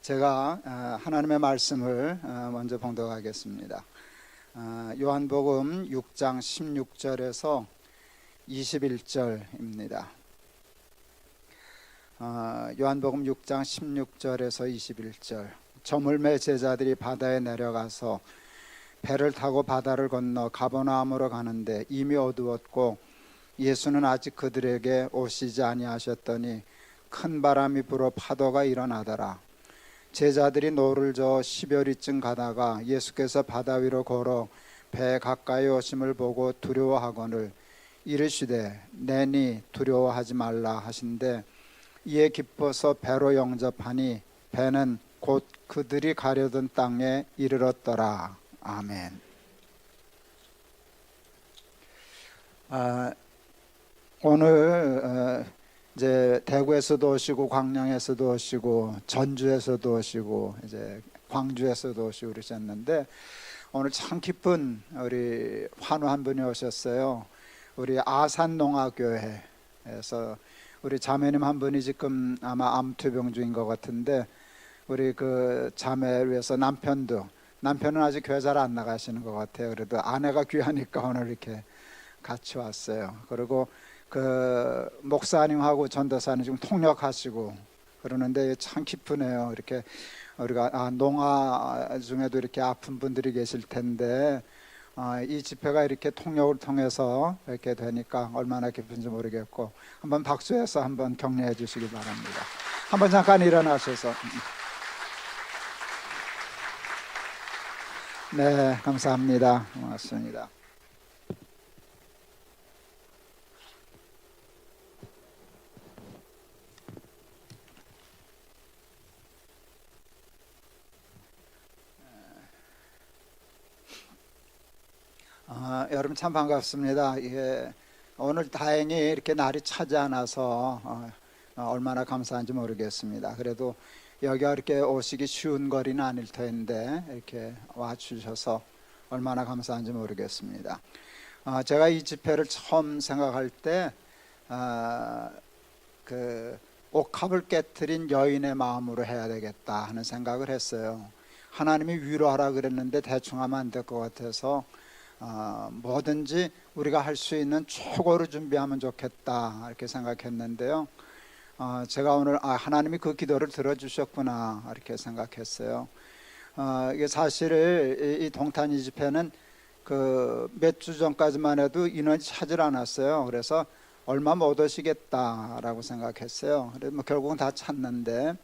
제가 하나님의 말씀을 먼저 봉독하겠습니다. 요한복음 6장 16절에서 21절입니다. 요한복음 6장 16절에서 21절. 저물매 제자들이 바다에 내려가서 배를 타고 바다를 건너 가버나움으로 가는데 이미 어두웠고 예수는 아직 그들에게 오시지 아니하셨더니 큰 바람이 불어 파도가 일어나더라. 제자들이 노를 저어 10여리쯤 가다가 예수께서 바다 위로 걸어 배 가까이 오심을 보고 두려워하거늘 이르시되 내니 두려워하지 말라 하신대 이에 기뻐서 배로 영접하니 배는 곧 그들이 가려던 땅에 이르렀더라. 아멘. 오늘 이제 대구에서도 오시고 광양에서도 오시고 전주에서도 오시고 이제 광주에서도 오시고 그러셨는데 오늘 참 기쁜 우리 환우 한 분이 오셨어요. 우리 아산농아교회에서 우리 자매님 한 분이 지금 아마 암투병 중인 것 같은데 우리 그 자매를 위해서 남편은 아직 교회 잘 안 나가시는 것 같아요. 그래도 아내가 귀하니까 오늘 이렇게 같이 왔어요. 그리고 그 목사님하고 전도사님 지금 통역하시고 그러는데 참 기쁘네요. 이렇게 우리가 농아 중에도 이렇게 아픈 분들이 계실 텐데 이 집회가 이렇게 통역을 통해서 이렇게 되니까 얼마나 기쁜지 모르겠고 한번 박수해서 한번 격려해 주시기 바랍니다. 한번 잠깐 일어나셔서. 네, 감사합니다. 고맙습니다. 여러분 참 반갑습니다. 오늘 다행히 이렇게 날이 차지 않아서 얼마나 감사한지 모르겠습니다. 그래도 여기가 이렇게 오시기 쉬운 거리는 아닐 텐데 이렇게 와주셔서 얼마나 감사한지 모르겠습니다. 제가 이 집회를 처음 생각할 때 그 옥합을 깨트린 여인의 마음으로 해야 되겠다 하는 생각을 했어요. 하나님이 위로하라 그랬는데 대충 하면 안 될 것 같아서 뭐든지 우리가 할 수 있는 최고로 준비하면 좋겠다 이렇게 생각했는데요. 제가 오늘 하나님이 그 기도를 들어주셨구나 이렇게 생각했어요. 이게 사실 이 동탄 집회는 그 몇 주 전까지만 해도 인원이 차질 않았어요. 그래서 얼마 못 오시겠다라고 생각했어요. 그래서 뭐 결국은 다 찼는데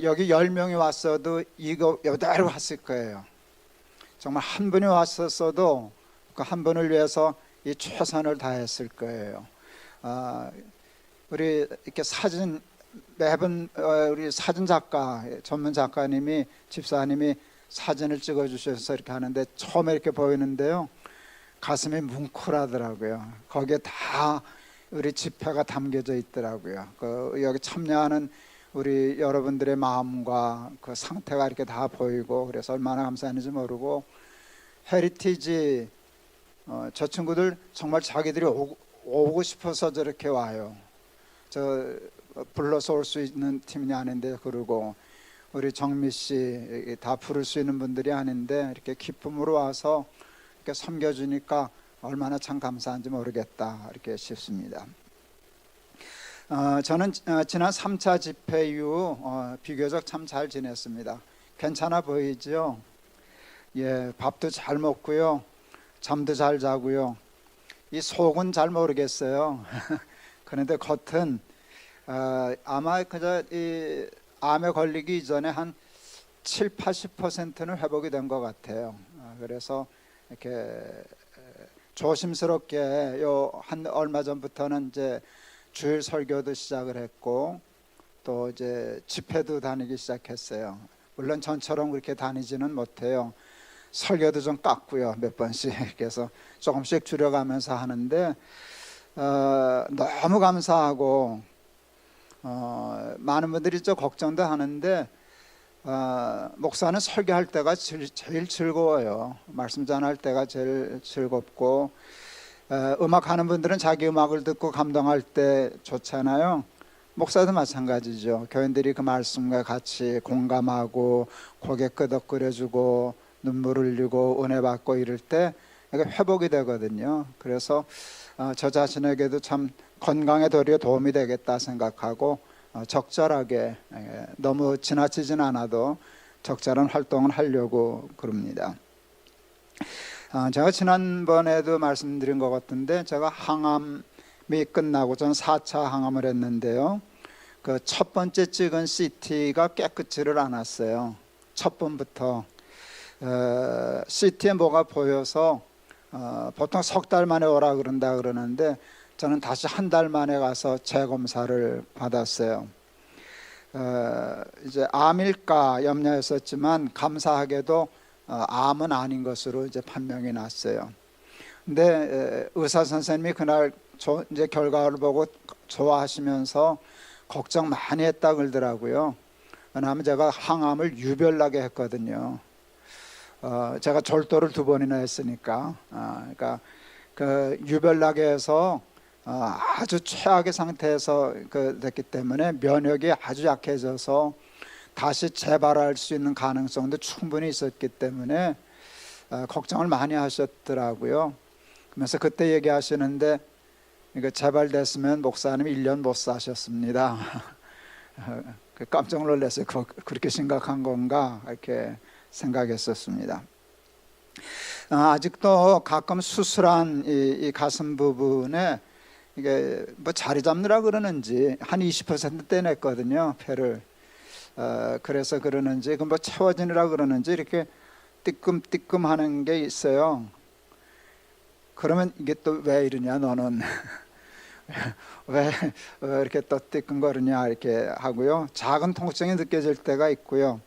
여기 10명이 왔어도 이거 여대로 왔을 거예요. 정말 한 분이 왔었어도 그 한 분을 위해서 이 최선을 다했을 거예요. 우리 이렇게 사진 매번 우리 사진 작가 전문 작가님이 집사님이 사진을 찍어 주셔서 이렇게 하는데 처음에 이렇게 보이는데요 가슴이 뭉클하더라고요. 거기에 다 우리 집회가 담겨져 있더라고요. 여기 참여하는 우리 여러분들의 마음과 그 상태가 이렇게 다 보이고 그래서 얼마나 감사했는지 모르고 헤리티지 저 친구들 정말 자기들이 오고 싶어서 저렇게 와요. 저 불러서 올 수 있는 팀이 아닌데 그러고 우리 정미 씨 다 부를 수 있는 분들이 아닌데 이렇게 기쁨으로 와서 이렇게 섬겨주니까 얼마나 참 감사한지 모르겠다 이렇게 싶습니다. 저는 지난 3차 집회 이후 비교적 참 잘 지냈습니다. 괜찮아 보이죠? 예, 밥도 잘 먹고요, 잠도 잘 자고요. 이 속은 잘 모르겠어요. 그런데 겉은 아마 그저 이 암에 걸리기 이전에 한 70-80%는 회복이 된 것 같아요. 그래서 이렇게 조심스럽게 한 얼마 전부터는 이제 주일 설교도 시작을 했고 또 이제 집회도 다니기 시작했어요. 물론 전처럼 그렇게 다니지는 못해요. 설교도 좀 깎고요, 몇 번씩. 그래서 조금씩 줄여가면서 하는데 너무 감사하고 많은 분들이 좀 걱정도 하는데 목사는 설교할 때가 제일 즐거워요. 말씀 전할 때가 제일 즐겁고 음악하는 분들은 자기 음악을 듣고 감동할 때 좋잖아요. 목사도 마찬가지죠. 교인들이 그 말씀과 같이 공감하고 고개 끄덕거려주고 눈물 흘리고 은혜 받고 이럴 때 이게 회복이 되거든요. 그래서 저 자신에게도 참 건강에 도리어 도움이 되겠다 생각하고 적절하게, 너무 지나치진 않아도 적절한 활동을 하려고 그럽니다. 제가 지난번에도 말씀드린 것 같은데, 제가 항암이 끝나고 전 4차 항암을 했는데요, 그 첫 번째 찍은 CT가 깨끗지를 않았어요. 첫 번부터 CT에 뭐가 보여서 보통 석 달 만에 오라 그러는데 저는 다시 한 달 만에 가서 재검사를 받았어요. 이제 암일까 염려했었지만 감사하게도 암은 아닌 것으로 이제 판명이 났어요. 근데 의사 선생님이 그날 이제 결과를 보고 좋아하시면서 걱정 많이 했다 그러더라고요. 왜냐하면 제가 항암을 유별나게 했거든요. 제가 절도를 2번이나 했으니까. 그러니까 그 유별나게 해서 아주 최악의 상태에서 됐기 때문에 면역이 아주 약해져서 다시 재발할 수 있는 가능성도 충분히 있었기 때문에 걱정을 많이 하셨더라고요. 그러면서 그때 얘기하시는데, 이거 재발됐으면 목사님이 1년 못 사셨습니다. 깜짝 놀랐어요. 그렇게 심각한 건가 이렇게 생각했었습니다. 아직도 가끔 수술한 이 가슴 부분에 이게 뭐 자리 잡느라 그러는지 한 20% 떼냈거든요, 폐를. 그래서 그러는지 그 뭐 채워지느라 그러는지 이렇게 뜨끔뜨끔 하는 게 있어요. 그러면 이게 또 왜 이러냐 너는 왜 이렇게 또 뜨끔거리냐 이렇게 하고요. 작은 통증이 느껴질 때가 있고요.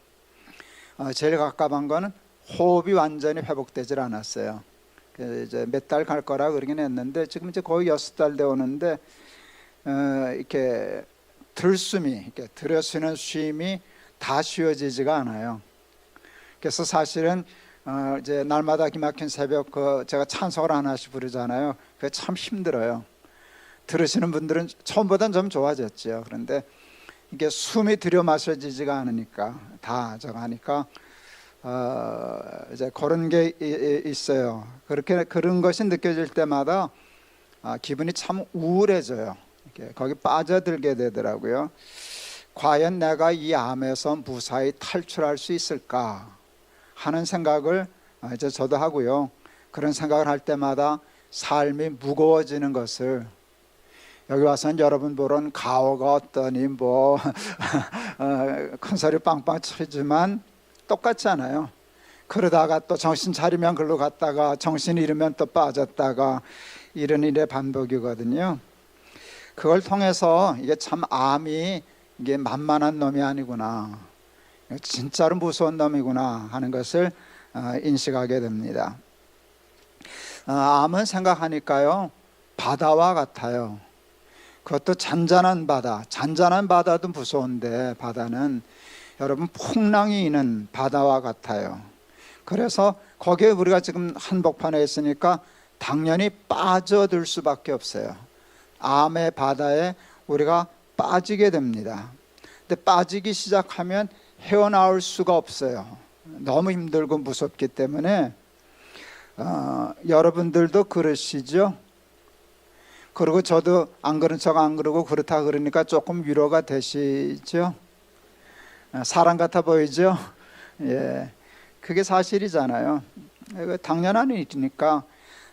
제일 가깝은 거는 호흡이 완전히 회복되질 않았어요. 이제 몇 달 갈 거라 그러긴 했는데 지금 이제 거의 6달 되었는데 이렇게 들숨이, 이렇게 들여쉬는 쉼이 다 쉬어지지가 않아요. 그래서 사실은 이제 날마다 기막힌 새벽 제가 찬송을 하나씩 부르잖아요. 그게 참 힘들어요. 들으시는 분들은 처음보다는 좀 좋아졌죠. 그런데 이게 숨이 들여 마셔지지가 않으니까 다 저거 하니까 이제 그런 게 있어요. 그런 것이 느껴질 때마다 기분이 참 우울해져요. 이렇게 거기 빠져들게 되더라고요. 과연 내가 이 암에서 무사히 탈출할 수 있을까 하는 생각을 이제 저도 하고요. 그런 생각을 할 때마다 삶이 무거워지는 것을, 여기 와서는 여러분 보는 가오가 어떠니 뭐 큰 소리 빵빵 치지만 똑같지 않아요. 그러다가 또 정신 차리면 글로 갔다가 정신 잃으면 또 빠졌다가 이런 일의 반복이거든요. 그걸 통해서 이게 참 암이 이게 만만한 놈이 아니구나, 진짜로 무서운 놈이구나 하는 것을 인식하게 됩니다. 암은 생각하니까요, 바다와 같아요. 그것도 잔잔한 바다. 잔잔한 바다도 무서운데 바다는 여러분 풍랑이 있는 바다와 같아요. 그래서 거기에 우리가 지금 한복판에 있으니까 당연히 빠져들 수밖에 없어요. 암의 바다에 우리가 빠지게 됩니다. 근데 빠지기 시작하면 헤어나올 수가 없어요. 너무 힘들고 무섭기 때문에. 여러분들도 그러시죠? 그리고 저도 안 그런 척 안 그러고 그렇다 그러니까 조금 위로가 되시죠? 사람 같아 보이죠? 예, 그게 사실이잖아요. 당연한 일이니까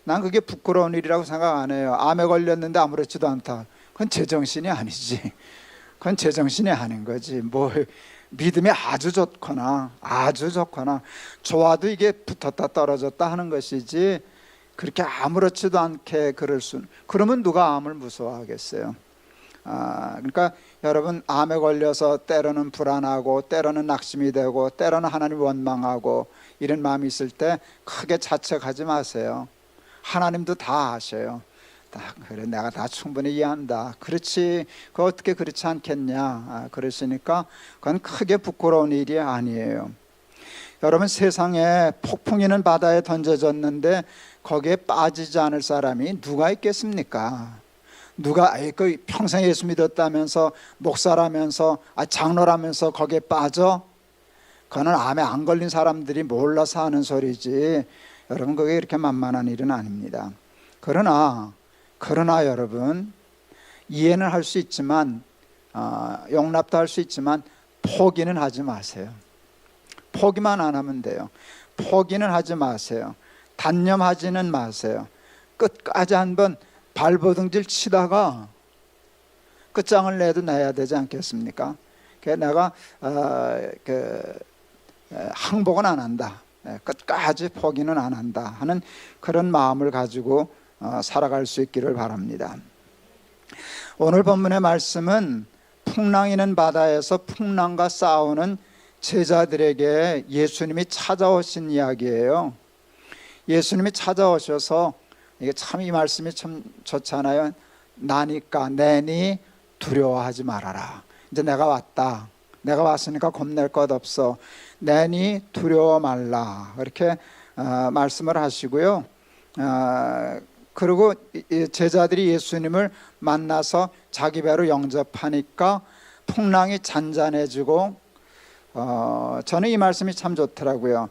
난 그게 부끄러운 일이라고 생각 안 해요. 암에 걸렸는데 아무렇지도 않다. 그건 제정신이 아니지. 그건 제정신이 아닌 거지. 뭐 믿음이 아주 좋거나 좋아도 이게 붙었다 떨어졌다 하는 것이지, 그렇게 아무렇지도 않게 그러면 누가 암을 무서워하겠어요? 그러니까 여러분, 암에 걸려서 때로는 불안하고 때로는 낙심이 되고 때로는 하나님 원망하고 이런 마음이 있을 때 크게 자책하지 마세요. 하나님도 다 아셔요. 그래, 내가 다 충분히 이해한다. 그렇지, 그 어떻게 그렇지 않겠냐 그러시니까 그건 크게 부끄러운 일이 아니에요. 여러분, 세상에 폭풍이는 바다에 던져졌는데 거기에 빠지지 않을 사람이 누가 있겠습니까? 누가 그 평생 예수 믿었다면서 목사라면서 장로라면서 거기에 빠져? 그거는 암에 안 걸린 사람들이 몰라서 하는 소리지. 여러분, 그게 이렇게 만만한 일은 아닙니다. 그러나 여러분, 이해는 할 수 있지만 용납도 할 수 있지만 포기는 하지 마세요. 포기만 안 하면 돼요. 포기는 하지 마세요. 단념하지는 마세요. 끝까지 한번 발버둥질 치다가 끝장을 내도 내야 되지 않겠습니까? 내가 항복은 안 한다, 끝까지 포기는 안 한다 하는 그런 마음을 가지고 살아갈 수 있기를 바랍니다. 오늘 본문의 말씀은 풍랑이는 바다에서 풍랑과 싸우는 제자들에게 예수님이 찾아오신 이야기예요. 예수님이 찾아오셔서, 이게 참 이 말씀이 참 좋잖아요. 나니까 내니 두려워하지 말아라. 이제 내가 왔다. 내가 왔으니까 겁낼 것 없어. 내니 두려워 말라. 이렇게 말씀을 하시고요. 그리고 제자들이 예수님을 만나서 자기 배로 영접하니까 풍랑이 잔잔해지고, 저는 이 말씀이 참 좋더라고요.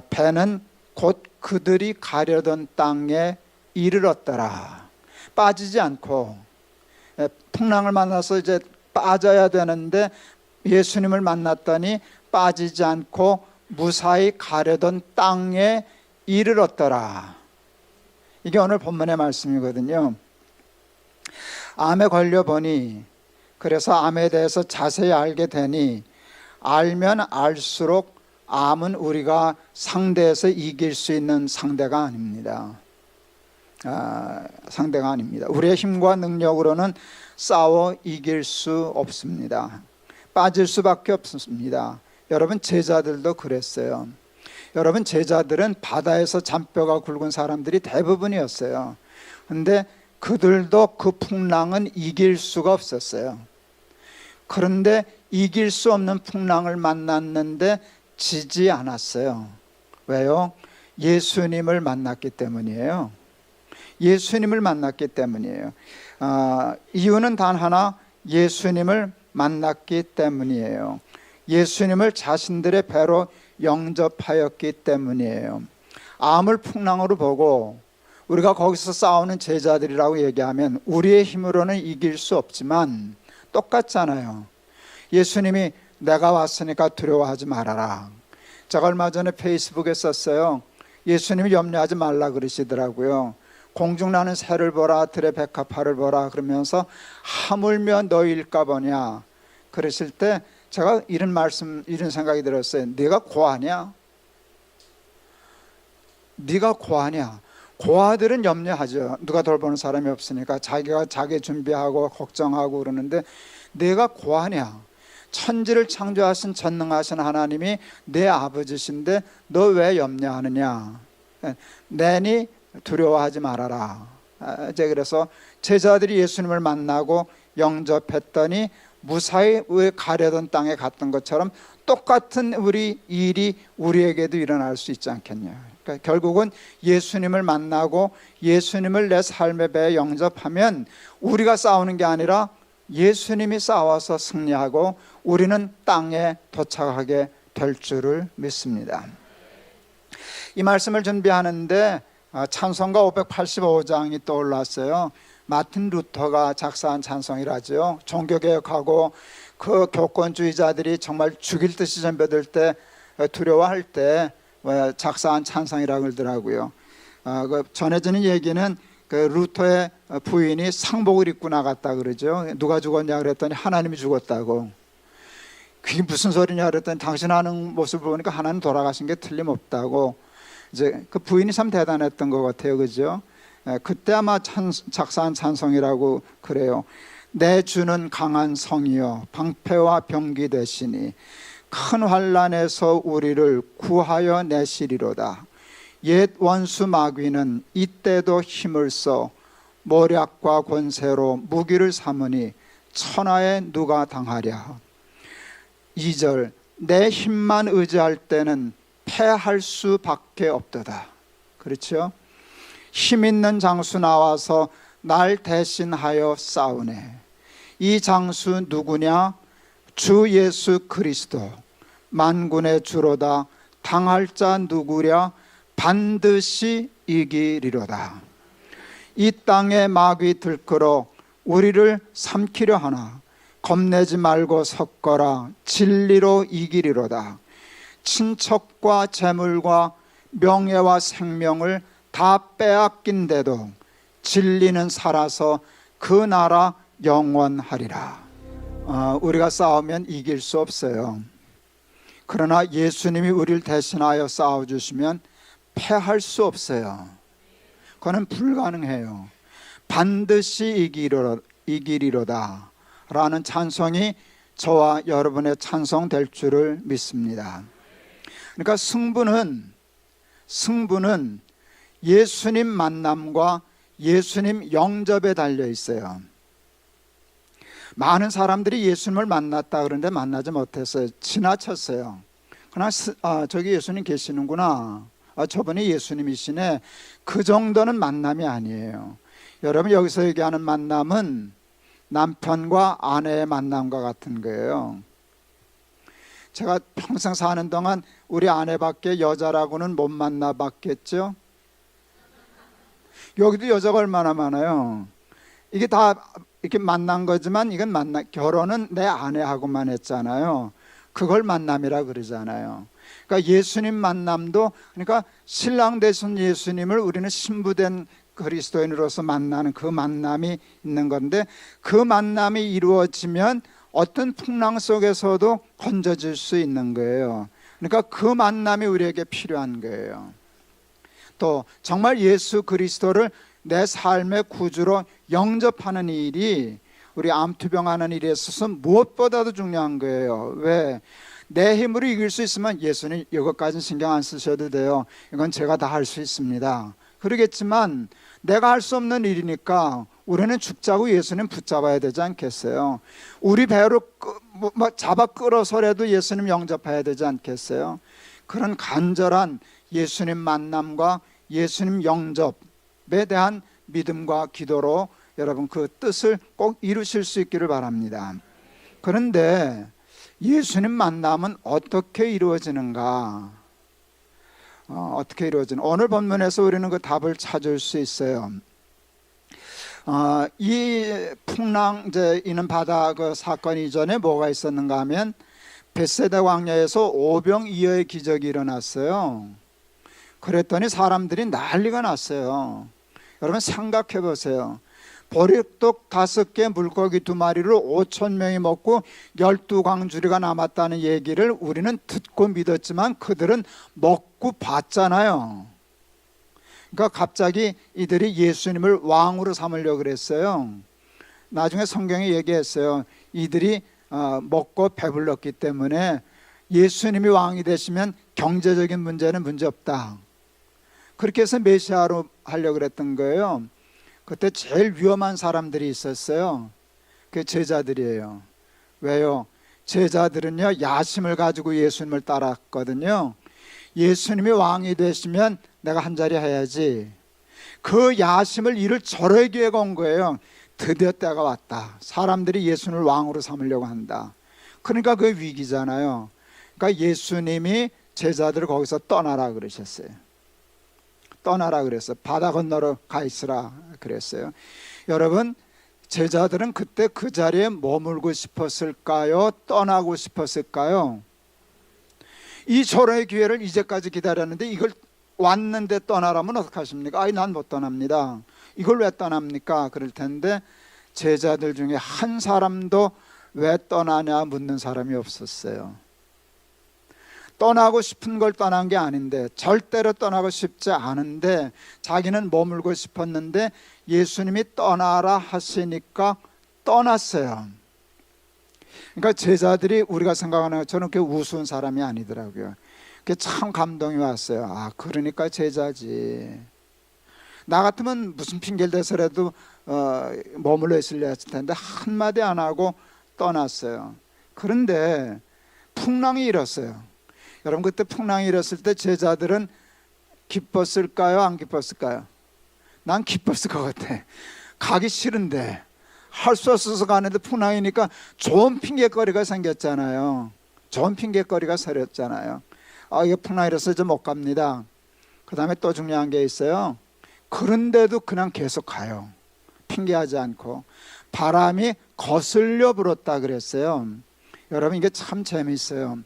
배는 곧 그들이 가려던 땅에 이르렀더라. 빠지지 않고, 풍랑을 만나서 이제 빠져야 되는데 예수님을 만났더니 빠지지 않고 무사히 가려던 땅에 이르렀더라. 이게 오늘 본문의 말씀이거든요. 암에 걸려 보니, 그래서 암에 대해서 자세히 알게 되니, 알면 알수록 암은 우리가 상대에서 이길 수 있는 상대가 아닙니다. 상대가 아닙니다. 우리의 힘과 능력으로는 싸워 이길 수 없습니다. 빠질 수밖에 없습니다. 여러분, 제자들도 그랬어요. 여러분, 제자들은 바다에서 잔뼈가 굵은 사람들이 대부분이었어요. 그런데 그들도 그 풍랑은 이길 수가 없었어요. 그런데 이길 수 없는 풍랑을 만났는데 지지 않았어요. 왜요? 예수님을 만났기 때문이에요. 예수님을 만났기 때문이에요. 이유는 단 하나, 예수님을 만났기 때문이에요. 예수님을 자신들의 배로 영접하였기 때문이에요. 암을 풍랑으로 보고 우리가 거기서 싸우는 제자들이라고 얘기하면 우리의 힘으로는 이길 수 없지만 똑같잖아요. 예수님이 내가 왔으니까 두려워하지 말아라. 제가 얼마 전에 페이스북에 썼어요. 예수님이 염려하지 말라 그러시더라고요. 공중나는 새를 보라, 들의 백합화를 보라 그러면서 하물며 너희일까 보냐 그러실 때 제가 이런 생각이 들었어요. 네가 고아냐? 네가 고아냐? 고아들은 염려하죠. 누가 돌보는 사람이 없으니까 자기가 자기 준비하고 걱정하고 그러는데, 네가 고아냐? 천지를 창조하신 전능하신 하나님이 내 아버지신데 너 왜 염려하느냐? 내니 두려워하지 말아라. 이제 그래서 제자들이 예수님을 만나고 영접했더니 무사히 가려던 땅에 갔던 것처럼 똑같은 일이 우리에게도 일어날 수 있지 않겠냐. 그러니까 결국은 예수님을 만나고 예수님을 내 삶의 배에 영접하면 우리가 싸우는 게 아니라 예수님이 싸워서 승리하고 우리는 땅에 도착하게 될 줄을 믿습니다. 이 말씀을 준비하는데 찬송가 585장이 떠올랐어요. 마틴 루터가 작사한 찬송이라죠. 종교개혁하고 그 교권주의자들이 정말 죽일 듯이 덤벼들 때, 두려워할 때 작사한 찬송이라고 그러더라고요. 전해지는 얘기는 그 루터의 부인이 상복을 입고 나갔다 그러죠. 누가 죽었냐 그랬더니 하나님이 죽었다고. 그게 무슨 소리냐 그랬더니 당신 하는 모습을 보니까 하나님 돌아가신 게 틀림없다고. 이제 그 부인이 참 대단했던 것 같아요, 그죠? 그때 아마 작사한 찬송이라고 그래요. 내 주는 강한 성이여 방패와 병기 되시니 큰 환난에서 우리를 구하여 내시리로다. 옛 원수 마귀는 이때도 힘을 써 모략과 권세로 무기를 삼으니 천하에 누가 당하랴. 2절 내 힘만 의지할 때는 패할 수밖에 없도다. 그렇죠? 힘 있는 장수 나와서 날 대신하여 싸우네. 이 장수 누구냐? 주 예수 그리스도, 만군의 주로다. 당할 자 누구랴? 반드시 이기리로다. 이 땅에 마귀 들끓어 우리를 삼키려 하나 겁내지 말고 섰거라. 진리로 이기리로다. 친척과 재물과 명예와 생명을 다 빼앗긴데도 진리는 살아서 그 나라 영원하리라. 우리가 싸우면 이길 수 없어요. 그러나 예수님이 우리를 대신하여 싸워주시면 패할 수 없어요. 그거는 불가능해요. 반드시 이기리로다 라는 찬송이 저와 여러분의 찬송 될 줄을 믿습니다. 그러니까 승부는 예수님 만남과 예수님 영접에 달려 있어요. 많은 사람들이 예수님을 만났다 그러는데 만나지 못했어요. 지나쳤어요. 그러나 저기 예수님 계시는구나, 저분이 예수님이시네, 그 정도는 만남이 아니에요. 여러분, 여기서 얘기하는 만남은 남편과 아내의 만남과 같은 거예요. 제가 평생 사는 동안 우리 아내밖에 여자라고는 못 만나봤겠죠. 여기도 여자가 얼마나 많아요. 이게 다 이렇게 만난 거지만 이건 결혼은 내 아내하고만 했잖아요. 그걸 만남이라 그러잖아요. 그러니까 예수님 만남도, 그러니까 신랑 되신 예수님을 우리는 신부된 그리스도인으로서 만나는 그 만남이 있는 건데, 그 만남이 이루어지면 어떤 풍랑 속에서도 건져질 수 있는 거예요. 그러니까 그 만남이 우리에게 필요한 거예요. 또 정말 예수 그리스도를 내 삶의 구주로 영접하는 일이 우리 암투병하는 일에 있어서 무엇보다도 중요한 거예요. 왜? 내 힘으로 이길 수 있으면 예수님 이것까지는 신경 안 쓰셔도 돼요. 이건 제가 다 할 수 있습니다. 그러겠지만 내가 할 수 없는 일이니까 우리는 죽자고 예수님 붙잡아야 되지 않겠어요? 우리 배로 잡아 끌어서라도 예수님 영접해야 되지 않겠어요? 그런 간절한 예수님 만남과 예수님 영접에 대한 믿음과 기도로 여러분 그 뜻을 꼭 이루실 수 있기를 바랍니다. 그런데 예수님 만남은 어떻게 이루어지는가? 어떻게 이루어지는? 오늘 본문에서 우리는 그 답을 찾을 수 있어요. 이 풍랑 이는 바다 그 사건 이전에 뭐가 있었는가 하면 벳세다 광야에서 오병이어의 기적이 일어났어요. 그랬더니 사람들이 난리가 났어요. 여러분 생각해 보세요. 보리떡 5개, 물고기 2마리로 5,000명이 먹고 12광주리가 남았다는 얘기를 우리는 듣고 믿었지만 그들은 먹고 봤잖아요. 그러니까 갑자기 이들이 예수님을 왕으로 삼으려고 그랬어요. 나중에 성경이 얘기했어요. 이들이 먹고 배불렀기 때문에 예수님이 왕이 되시면 경제적인 문제는 문제없다. 그렇게 해서 메시아로 하려고 그랬던 거예요. 그때 제일 위험한 사람들이 있었어요. 그게 제자들이에요. 왜요? 제자들은요, 야심을 가지고 예수님을 따랐거든요. 예수님이 왕이 되시면 내가 한 자리 해야지. 그 야심을 이를 저러기 위해 온 거예요. 드디어 때가 왔다. 사람들이 예수님을 왕으로 삼으려고 한다. 그러니까 그게 위기잖아요. 그러니까 예수님이 제자들을 거기서 떠나라 그러셨어요. 떠나라 그랬어요. 바다 건너로 가 있으라 그랬어요. 여러분, 제자들은 그때 그 자리에 머물고 싶었을까요? 떠나고 싶었을까요? 이 절호의 기회를 이제까지 기다렸는데 이걸 왔는데 떠나라면 어떡하십니까? 아이, 난 못 떠납니다. 이걸 왜 떠납니까? 그럴 텐데 제자들 중에 한 사람도 왜 떠나냐 묻는 사람이 없었어요. 떠나고 싶은 걸 떠난 게 아닌데, 절대로 떠나고 싶지 않은데 자기는 머물고 싶었는데 예수님이 떠나라 하시니까 떠났어요. 그러니까 제자들이 우리가 생각하는 것처럼 그렇게 우스운 사람이 아니더라고요. 그게 참 감동이 왔어요. 그러니까 제자지. 나 같으면 무슨 핑계를 대서라도 머물러 있으려 했을 텐데 한마디 안 하고 떠났어요. 그런데 풍랑이 일었어요. 여러분, 그때 풍랑이 일었을 때 제자들은 기뻤을까요? 안 기뻤을까요? 난 기뻤을 것 같아. 가기 싫은데 할 수 없어서 가는데 풍랑이니까 좋은 핑계거리가 생겼잖아요. 좋은 핑계거리가 생겼잖아요. 이게 풍랑이라서 좀 못 갑니다. 그 다음에 또 중요한 게 있어요. 그런데도 그냥 계속 가요. 핑계하지 않고. 바람이 거슬려 불었다 그랬어요. 여러분, 이게 참 재미있어요.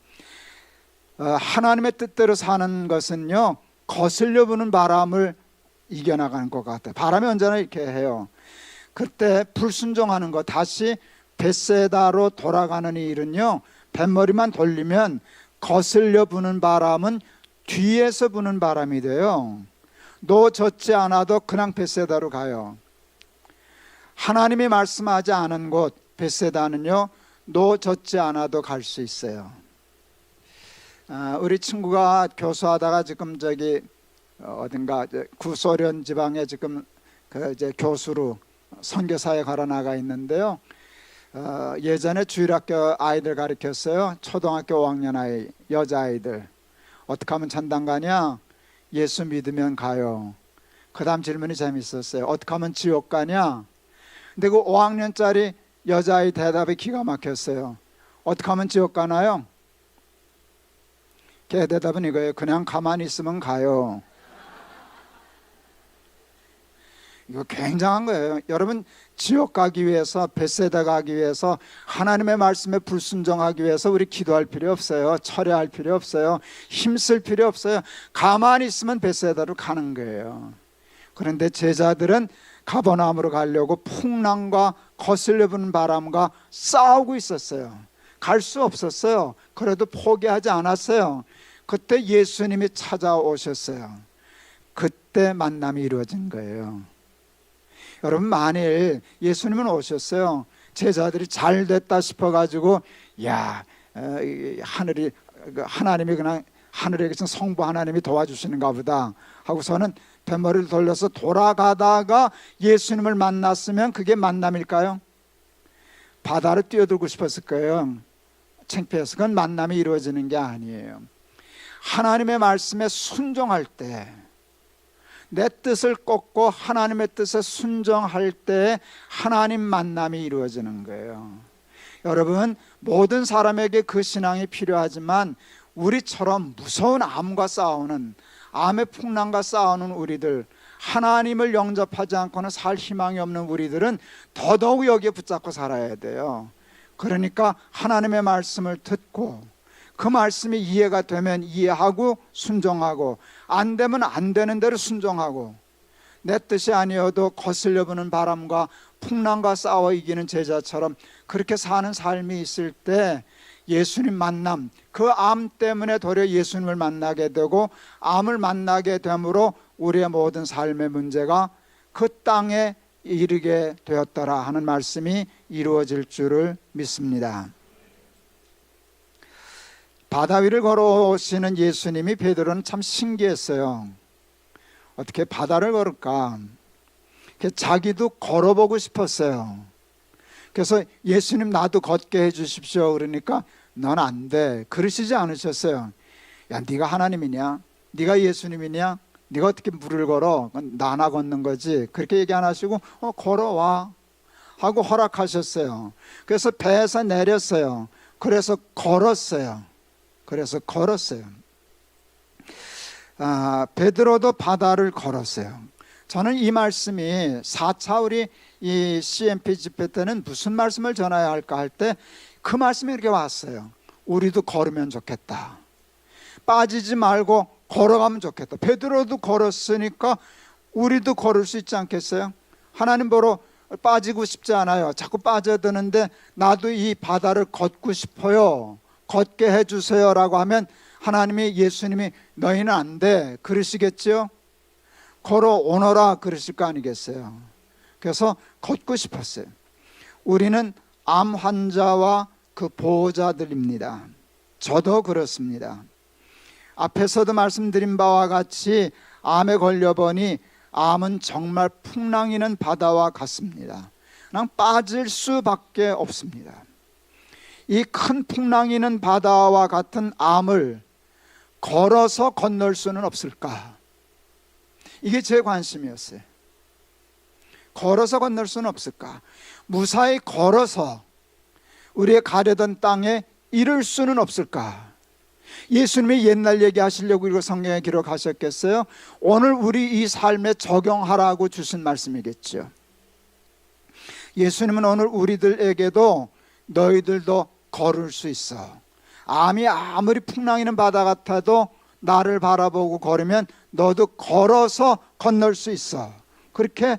하나님의 뜻대로 사는 것은요, 거슬려 부는 바람을 이겨나가는 것 같아요. 바람이 언제나 이렇게 해요. 그때 불순종하는 것, 다시 벳세다로 돌아가는 이 일은요, 뱃머리만 돌리면 거슬려 부는 바람은 뒤에서 부는 바람이 돼요. 놓젓지 않아도 그냥 벳세다로 가요. 하나님이 말씀하지 않은 곳 벳세다는요, 놓젓지 않아도 갈 수 있어요. 우리 친구가 교수하다가 지금 어딘가 구소련 지방에 지금 이제 교수로 선교사에 가러 나가 있는데요. 예전에 주일학교 아이들 가르쳤어요. 초등학교 5학년 아이, 여자아이들. 어떻게 하면 천당 가냐? 예수 믿으면 가요. 그 다음 질문이 재밌었어요. 어떻게 하면 지옥 가냐? 근데 그 5학년짜리 여자아이 대답이 기가 막혔어요. 어떻게 하면 지옥 가나요? 걔 대답은 이거예요. 그냥 가만히 있으면 가요. 이거 굉장한 거예요. 여러분, 지옥 가기 위해서, 벳세다 가기 위해서, 하나님의 말씀에 불순종하기 위해서 우리 기도할 필요 없어요. 철회할 필요 없어요. 힘쓸 필요 없어요. 가만히 있으면 벳세다로 가는 거예요. 그런데 제자들은 가버나움으로 가려고 풍랑과 거슬려 부는 바람과 싸우고 있었어요. 갈 수 없었어요. 그래도 포기하지 않았어요. 그때 예수님이 찾아오셨어요. 그때 만남이 이루어진 거예요. 여러분, 만일 예수님은 오셨어요. 제자들이 잘 됐다 싶어가지고, 하나님이 그냥 하늘에 계신 성부 하나님이 도와주시는가 보다 하고서는 뱃머리를 돌려서 돌아가다가 예수님을 만났으면 그게 만남일까요? 바다로 뛰어들고 싶었을 거예요. 창피해서. 그건 만남이 이루어지는 게 아니에요. 하나님의 말씀에 순종할 때, 내 뜻을 꺾고 하나님의 뜻에 순종할 때 하나님 만남이 이루어지는 거예요. 여러분, 모든 사람에게 그 신앙이 필요하지만 우리처럼 무서운 암과 싸우는, 암의 풍랑과 싸우는 우리들, 하나님을 영접하지 않고는 살 희망이 없는 우리들은 더더욱 여기에 붙잡고 살아야 돼요. 그러니까 하나님의 말씀을 듣고 그 말씀이 이해가 되면 이해하고 순종하고, 안 되면 안 되는 대로 순종하고, 내 뜻이 아니어도 거슬려 부는 바람과 풍랑과 싸워 이기는 제자처럼 그렇게 사는 삶이 있을 때 예수님 만남, 그 암 때문에 도리어 예수님을 만나게 되고 암을 만나게 되므로 우리의 모든 삶의 문제가 그 땅에 이르게 되었더라 하는 말씀이 이루어질 줄을 믿습니다. 바다 위를 걸어오시는 예수님이 베드로는 참 신기했어요. 어떻게 바다를 걸을까? 자기도 걸어보고 싶었어요. 그래서 예수님, 나도 걷게 해주십시오. 그러니까 넌 안 돼. 그러시지 않으셨어요. 야, 네가 하나님이냐? 네가 예수님이냐? 네가 어떻게 물을 걸어? 그건 나나 걷는 거지. 그렇게 얘기 안 하시고 걸어와 하고 허락하셨어요. 그래서 배에서 내렸어요. 그래서 걸었어요. 베드로도 바다를 걸었어요. 저는 이 말씀이 4차 우리 이 CMP 집회 때는 무슨 말씀을 전해야 할까 할 때 그 말씀이 이렇게 왔어요. 우리도 걸으면 좋겠다. 빠지지 말고 걸어가면 좋겠다. 베드로도 걸었으니까 우리도 걸을 수 있지 않겠어요? 하나님 보러 빠지고 싶지 않아요. 자꾸 빠져드는데 나도 이 바다를 걷고 싶어요. 걷게 해주세요 라고 하면 하나님이, 예수님이 너희는 안 돼 그러시겠죠? 걸어오너라 그러실 거 아니겠어요? 그래서 걷고 싶었어요. 우리는 암 환자와 그 보호자들입니다. 저도 그렇습니다. 앞에서도 말씀드린 바와 같이 암에 걸려보니 암은 정말 풍랑이는 바다와 같습니다. 그냥 빠질 수밖에 없습니다. 이 큰 풍랑이는 바다와 같은 암을 걸어서 건널 수는 없을까? 이게 제 관심이었어요. 걸어서 건널 수는 없을까? 무사히 걸어서 우리의 가려던 땅에 이를 수는 없을까? 예수님이 옛날 얘기하시려고 이거 성경에 기록하셨겠어요? 오늘 우리 이 삶에 적용하라고 주신 말씀이겠죠. 예수님은 오늘 우리들에게도 너희들도 걸을 수 있어. 암이 아무리 풍랑이는 바다 같아도 나를 바라보고 걸으면 너도 걸어서 건널 수 있어. 그렇게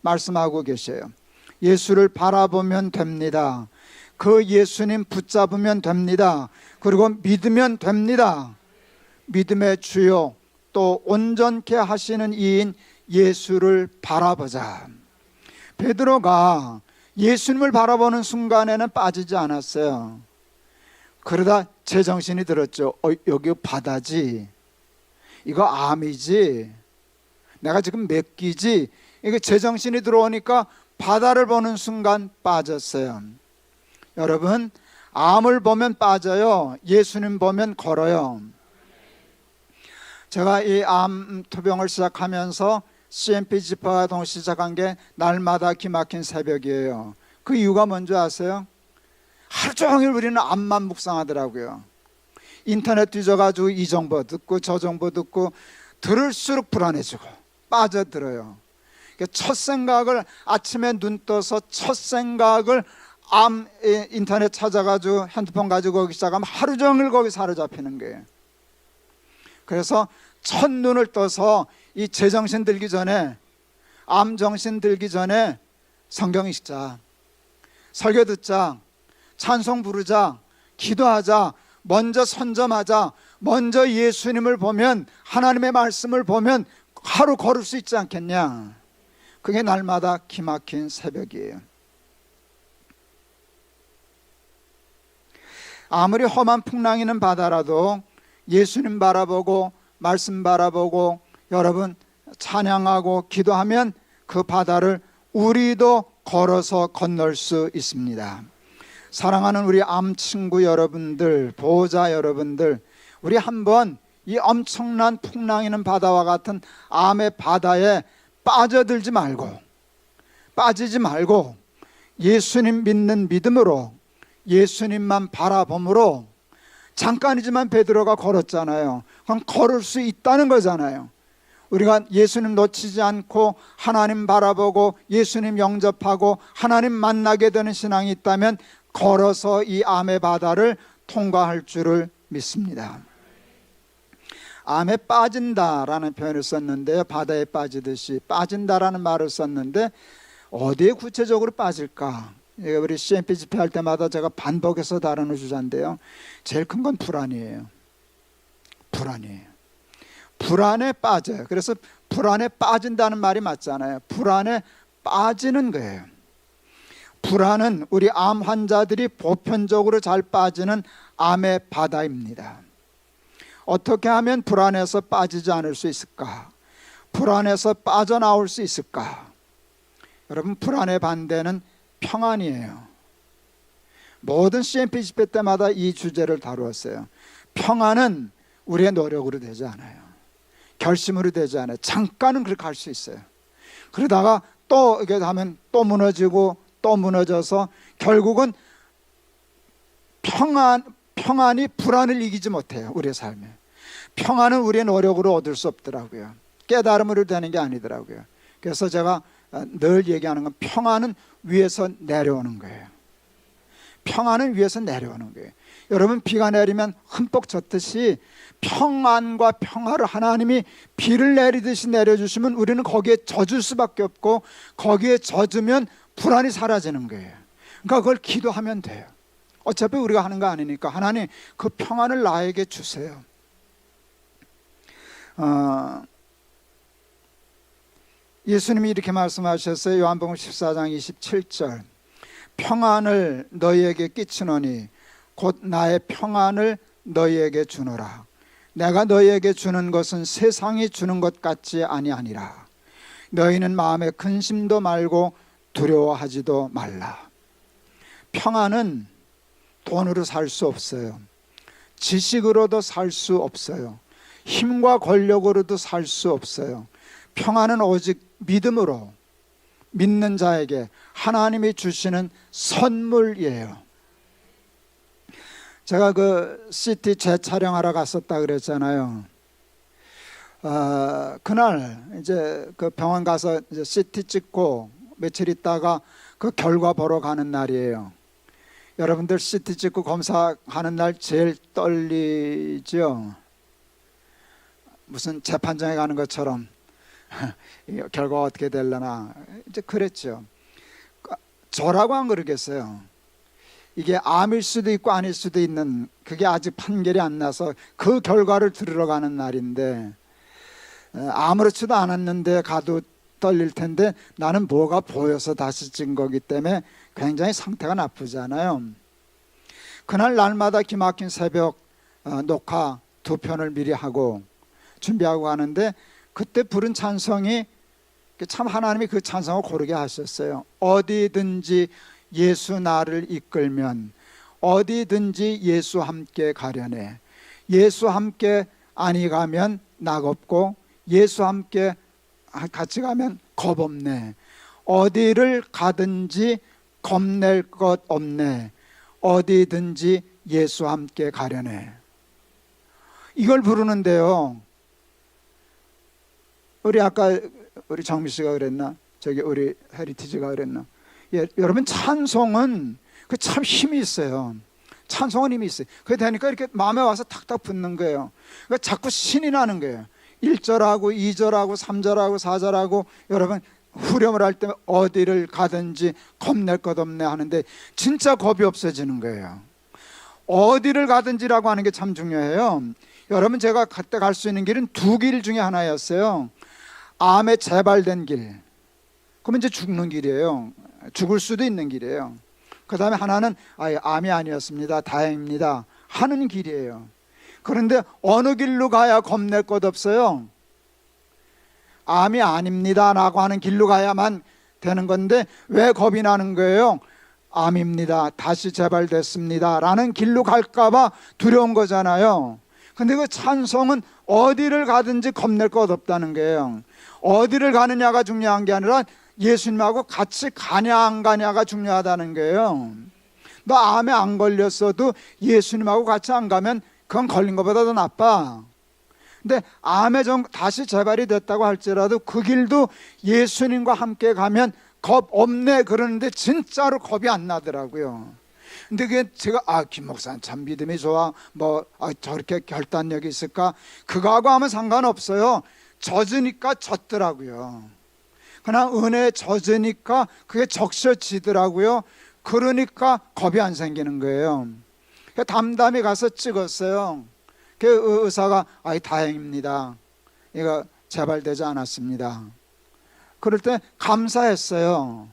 말씀하고 계셔요. 예수를 바라보면 됩니다. 그 예수님 붙잡으면 됩니다. 그리고 믿으면 됩니다. 믿음의 주요 또 온전케 하시는 이인 예수를 바라보자. 베드로가 예수님을 바라보는 순간에는 빠지지 않았어요. 그러다 제정신이 들었죠. 여기 바다지, 이거 암이지, 내가 지금 몇 기지. 이게 제정신이 들어오니까 바다를 보는 순간 빠졌어요. 여러분, 암을 보면 빠져요. 예수님 보면 걸어요. 제가 이 암 투병을 시작하면서 CMP 집회와 동시에 시작한 게 날마다 기막힌 새벽이에요. 그 이유가 뭔지 아세요? 하루 종일 우리는 암만 묵상하더라고요. 인터넷 뒤져가지고 이 정보 듣고 저 정보 듣고 들을수록 불안해지고 빠져들어요. 첫 생각을 아침에 눈 떠서 첫 생각을 암 인터넷 찾아가지고 핸드폰 가지고 거기 시작하면 하루 종일 거기 사로잡히는 거예요. 그래서 첫눈을 떠서 이 제정신 들기 전에, 암 정신 들기 전에 성경 읽자, 설교 듣자, 찬송 부르자, 기도하자, 먼저 선점하자, 먼저 예수님을 보면, 하나님의 말씀을 보면 하루 걸을 수 있지 않겠냐. 그게 날마다 기막힌 새벽이에요. 아무리 험한 풍랑이는 바다라도 예수님 바라보고 말씀 바라보고 여러분 찬양하고 기도하면 그 바다를 우리도 걸어서 건널 수 있습니다. 사랑하는 우리 암 친구 여러분들, 보호자 여러분들, 우리 한번 이 엄청난 풍랑이는 바다와 같은 암의 바다에 빠지지 말고 예수님 믿는 믿음으로, 예수님만 바라봄으로, 잠깐이지만 베드로가 걸었잖아요. 그럼 걸을 수 있다는 거잖아요. 우리가 예수님 놓치지 않고 하나님 바라보고 예수님 영접하고 하나님 만나게 되는 신앙이 있다면 걸어서 이 암의 바다를 통과할 줄을 믿습니다. 암에 빠진다라는 표현을 썼는데요, 바다에 빠지듯이 빠진다라는 말을 썼는데 어디에 구체적으로 빠질까? 우리 CMP 집회할 때마다 제가 반복해서 다루는 주제인데요, 제일 큰 건 불안이에요. 불안에 빠져요. 그래서 불안에 빠진다는 말이 맞잖아요. 불안에 빠지는 거예요. 불안은 우리 암 환자들이 보편적으로 잘 빠지는 암의 바다입니다. 어떻게 하면 불안에서 빠지지 않을 수 있을까? 불안에서 빠져나올 수 있을까? 여러분, 불안의 반대는 평안이에요. 모든 CMP 집회 때마다 이 주제를 다루었어요. 평안은 우리의 노력으로 되지 않아요. 결심으로 되지 않아요. 잠깐은 그렇게 할 수 있어요. 그러다가 또 이렇게 하면 또 무너지고 또 무너져서 결국은 평안이 불안을 이기지 못해요. 우리의 삶에. 평안은 우리의 노력으로 얻을 수 없더라고요. 깨달음으로 되는 게 아니더라고요. 그래서 제가 늘 얘기하는 건 평안은 위에서 내려오는 거예요. 평안은 위에서 내려오는 거예요. 여러분, 비가 내리면 흠뻑 젖듯이 평안과 평화를 하나님이 비를 내리듯이 내려주시면 우리는 거기에 젖을 수밖에 없고, 거기에 젖으면 불안이 사라지는 거예요. 그러니까 그걸 기도하면 돼요. 어차피 우리가 하는 거 아니니까 하나님 그 평안을 나에게 주세요. 예수님이 이렇게 말씀하셨어요. 요한복음 14장 27절, 평안을 너희에게 끼치노니 곧 나의 평안을 너희에게 주노라. 내가 너희에게 주는 것은 세상이 주는 것 같지 아니하니라. 너희는 마음에 근심도 말고 두려워하지도 말라. 평안은 돈으로 살 수 없어요. 지식으로도 살 수 없어요. 힘과 권력으로도 살 수 없어요. 평안은 오직 믿음으로, 믿는 자에게 하나님이 주시는 선물이에요. 제가 그 CT 재촬영하러 갔었다 그랬잖아요. 그날 이제 그 병원 가서 이제 CT 찍고 며칠 있다가 그 결과 보러 가는 날이에요. 여러분들 CT 찍고 검사하는 날 제일 떨리죠. 무슨 재판장에 가는 것처럼 결과가 어떻게 되려나 이제 그랬죠. 저라고 안 그러겠어요. 이게 암일 수도 있고 아닐 수도 있는, 그게 아직 판결이 안 나서 그 결과를 들으러 가는 날인데, 아무렇지도 않았는데 가도 떨릴 텐데 나는 뭐가 보여서 다시 찍은 거기 때문에 굉장히 상태가 나쁘잖아요. 그날 날마다 기막힌 새벽 녹화 2편을 미리 하고 준비하고 가는데, 그때 부른 찬송이 참 하나님이 그 찬송을 고르게 하셨어요. 어디든지 예수 나를 이끌면, 어디든지 예수 함께 가려네. 예수 함께 아니 가면 낙 없고, 예수 함께 같이 가면 겁 없네. 어디를 가든지 겁낼 것 없네. 어디든지 예수 함께 가려네. 이걸 부르는데요, 우리 정미 씨가 그랬나? 저기 우리 헤리티지가 그랬나? 예, 여러분 찬송은 그 참 힘이 있어요. 찬송은 힘이 있어요. 그게 되니까 이렇게 마음에 와서 탁탁 붙는 거예요. 그러니까 자꾸 신이 나는 거예요. 1절하고 2절하고 3절하고 4절하고 여러분 후렴을 할 때 어디를 가든지 겁낼 것 없네 하는데 진짜 겁이 없어지는 거예요. 어디를 가든지라고 하는 게 참 중요해요. 여러분, 제가 그때 갈 수 있는 길은 2길 중에 하나였어요. 암에 재발된 길, 그러면 이제 죽는 길이에요. 죽을 수도 있는 길이에요. 그 다음에 하나는 암이 아니었습니다, 다행입니다 하는 길이에요. 그런데 어느 길로 가야 겁낼 것 없어요? 암이 아닙니다 라고 하는 길로 가야만 되는 건데 왜 겁이 나는 거예요? 암입니다, 다시 재발됐습니다 라는 길로 갈까봐 두려운 거잖아요. 근데 그 찬송은 어디를 가든지 겁낼 것 없다는 거예요. 어디를 가느냐가 중요한 게 아니라 예수님하고 같이 가냐 안 가냐가 중요하다는 거예요. 너 암에 안 걸렸어도 예수님하고 같이 안 가면 그건 걸린 것보다 더 나빠. 근데 암에 좀 다시 재발이 됐다고 할지라도 그 길도 예수님과 함께 가면 겁 없네 그러는데 진짜로 겁이 안 나더라고요. 근데 그게 제가 김 목사는 참 믿음이 좋아, 저렇게 결단력이 있을까, 그거하고 하면 상관없어요. 젖으니까 젖더라고요. 그냥 은혜에 젖으니까 그게 적셔지더라고요. 그러니까 겁이 안 생기는 거예요. 담담히 가서 찍었어요. 그 의사가 다행입니다, 이거 재발되지 않았습니다. 그럴 때 감사했어요.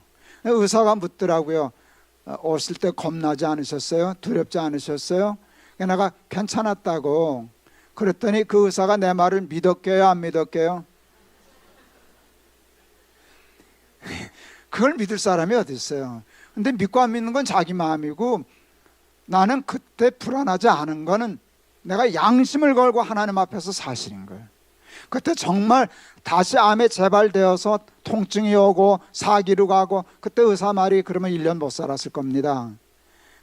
의사가 묻더라고요. 오실 때 겁나지 않으셨어요? 두렵지 않으셨어요? 내가 괜찮았다고 그랬더니 그 의사가 내 말을 믿었게요, 안 믿었게요? 그걸 믿을 사람이 어디 있어요? 근데 믿고 안 믿는 건 자기 마음이고, 나는 그때 불안하지 않은 거는 내가 양심을 걸고 하나님 앞에서 사실인 거예요. 그때 정말 다시 암에 재발되어서 통증이 오고 사기로 가고, 그때 의사 말이 그러면 1년 못 살았을 겁니다.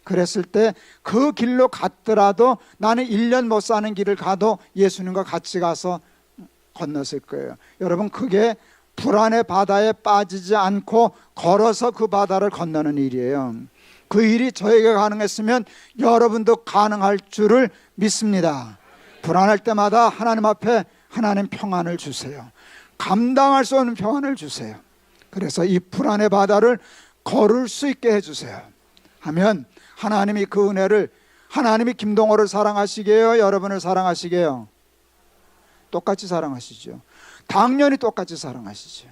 그랬을 때 그 길로 갔더라도 나는 1년 못 사는 길을 가도 예수님과 같이 가서 건넜을 거예요. 여러분, 그게 불안의 바다에 빠지지 않고 걸어서 그 바다를 건너는 일이에요. 그 일이 저에게 가능했으면 여러분도 가능할 줄을 믿습니다. 불안할 때마다 하나님 앞에 하나님 평안을 주세요. 감당할 수 없는 평안을 주세요. 그래서 이 불안의 바다를 걸을 수 있게 해주세요 하면 하나님이 그 은혜를, 하나님이 김동호를 사랑하시게요, 여러분을 사랑하시게요? 똑같이 사랑하시죠. 당연히 똑같이 사랑하시죠.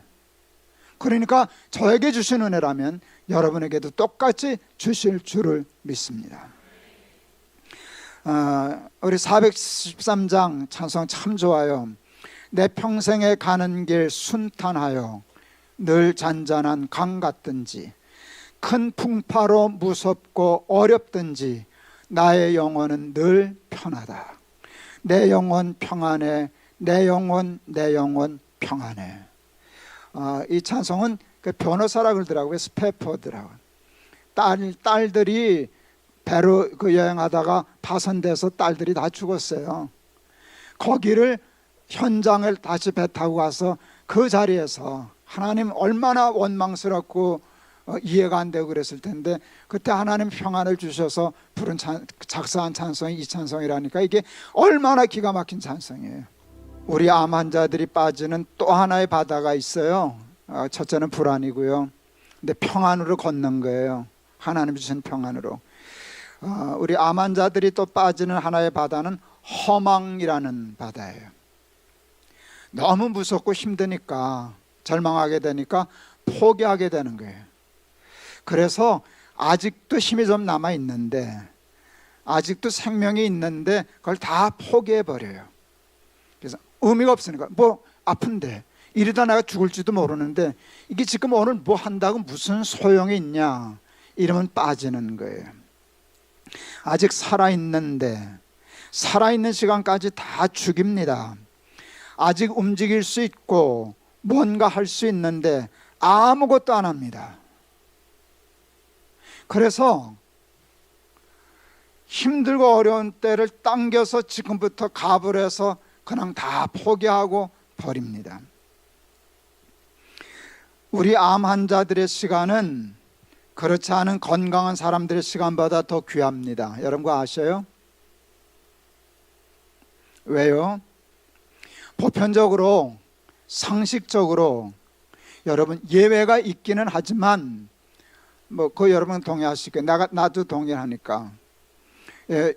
그러니까 저에게 주신 은혜라면 여러분에게도 똑같이 주실 줄을 믿습니다. 우리 413장 찬송 참 좋아요. 내 평생에 가는 길 순탄하여 늘 잔잔한 강 같든지, 큰 풍파로 무섭고 어렵든지 나의 영혼은 늘 편하다. 내 영혼 평안해, 내 영혼 평안해. 이 찬송은 그 변호사라 그러더라고요. 스패퍼드라고. 딸들이 배로 그 여행하다가 파손돼서 딸들이 다 죽었어요. 거기를 현장을 다시 배 타고 가서 그 자리에서 하나님 얼마나 원망스럽고 이해가 안 되고 그랬을 텐데 그때 하나님 평안을 주셔서 부른 작사한 찬송이 이 찬송이라니까 이게 얼마나 기가 막힌 찬송이에요. 우리 암 환자들이 빠지는 또 하나의 바다가 있어요. 첫째는 불안이고요. 근데 평안으로 걷는 거예요. 하나님 주신 평안으로. 우리 암 환자들이 또 빠지는 하나의 바다는 허망이라는 바다예요. 너무 무섭고 힘드니까 절망하게 되니까 포기하게 되는 거예요. 그래서 아직도 힘이 좀 남아 있는데 아직도 생명이 있는데 그걸 다 포기해 버려요. 그래서 의미가 없으니까 뭐 아픈데 이러다 내가 죽을지도 모르는데 이게 지금 오늘 뭐 한다고 무슨 소용이 있냐 이러면 빠지는 거예요. 아직 살아있는데 살아있는 시간까지 다 죽입니다. 아직 움직일 수 있고 뭔가 할 수 있는데 아무것도 안 합니다. 그래서 힘들고 어려운 때를 당겨서 지금부터 갑을 해서 그냥 다 포기하고 버립니다. 우리 암 환자들의 시간은 그렇지 않은 건강한 사람들의 시간보다 더 귀합니다. 여러분 그거 아셔요? 왜요? 보편적으로 상식적으로 여러분 예외가 있기는 하지만 뭐 그 여러분 동의하시겠어요? 나도 동의하니까.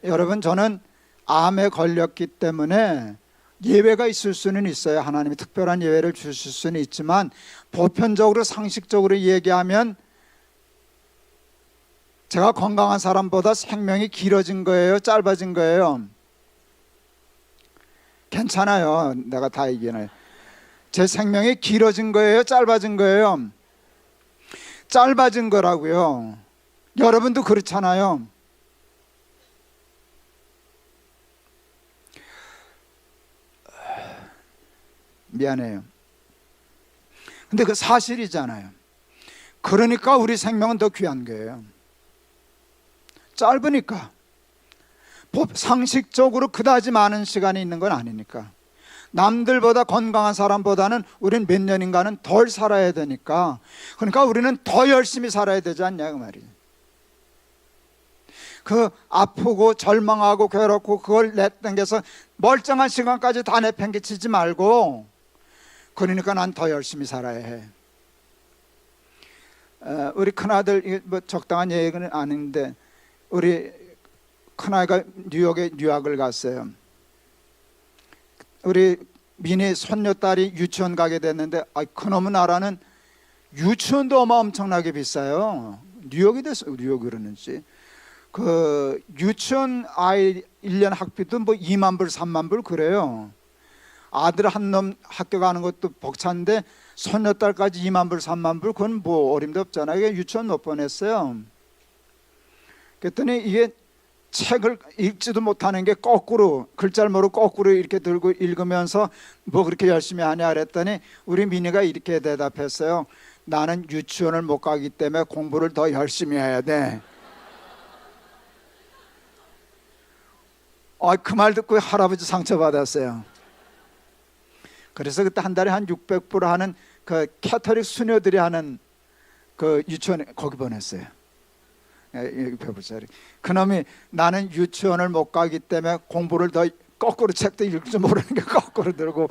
여러분 저는 암에 걸렸기 때문에 예외가 있을 수는 있어요. 하나님이 특별한 예외를 주실 수는 있지만 보편적으로 상식적으로 얘기하면 제가 건강한 사람보다 생명이 길어진 거예요? 짧아진 거예요? 괜찮아요. 내가 다 얘기해요. 제 생명이 길어진 거예요? 짧아진 거예요? 짧아진 거라고요. 여러분도 그렇잖아요. 미안해요. 근데 그 사실이잖아요. 그러니까 우리 생명은 더 귀한 거예요. 짧으니까. 상식적으로 그다지 많은 시간이 있는 건 아니니까. 남들보다 건강한 사람보다는 우리는 몇 년인가는 덜 살아야 되니까. 그러니까 우리는 더 열심히 살아야 되지 않냐 그 말이에요. 그 아프고 절망하고 괴롭고 그걸 내팽개서 멀쩡한 시간까지 다 내팽개치지 말고 그러니까 난 더 열심히 살아야 해. 우리 큰아들 뭐 적당한 얘기는 아닌데 우리 큰아이가 뉴욕에 유학을 갔어요. 우리 미니 손녀딸이 유치원 가게 됐는데 그놈의 나라는 유치원도 엄청나게 비싸요. 뉴욕이 됐어요. 뉴욕 그러는지 그 유치원 아이 1년 학비도 뭐 2만 불 3만 불 그래요. 아들 한 놈 학교 가는 것도 벅찬데 손녀딸까지 2만 불 3만 불 그건 뭐 어림도 없잖아요. 이게 유치원 못 보냈어요. 그랬더니 이게 책을 읽지도 못하는 게 거꾸로 글자를 모르고 거꾸로 이렇게 들고 읽으면서 뭐 그렇게 열심히 하냐 그랬더니 우리 미니가 이렇게 대답했어요. 나는 유치원을 못 가기 때문에 공부를 더 열심히 해야 돼. 그 말 듣고 할아버지 상처받았어요. 그래서 그때 한 달에 한 600불 하는 그 캐터릭 수녀들이 하는 그 유치원에 거기 보냈어요. 그놈이 나는 유치원을 못 가기 때문에 공부를 더 거꾸로 책도 읽을 줄 모르는 게 거꾸로 들고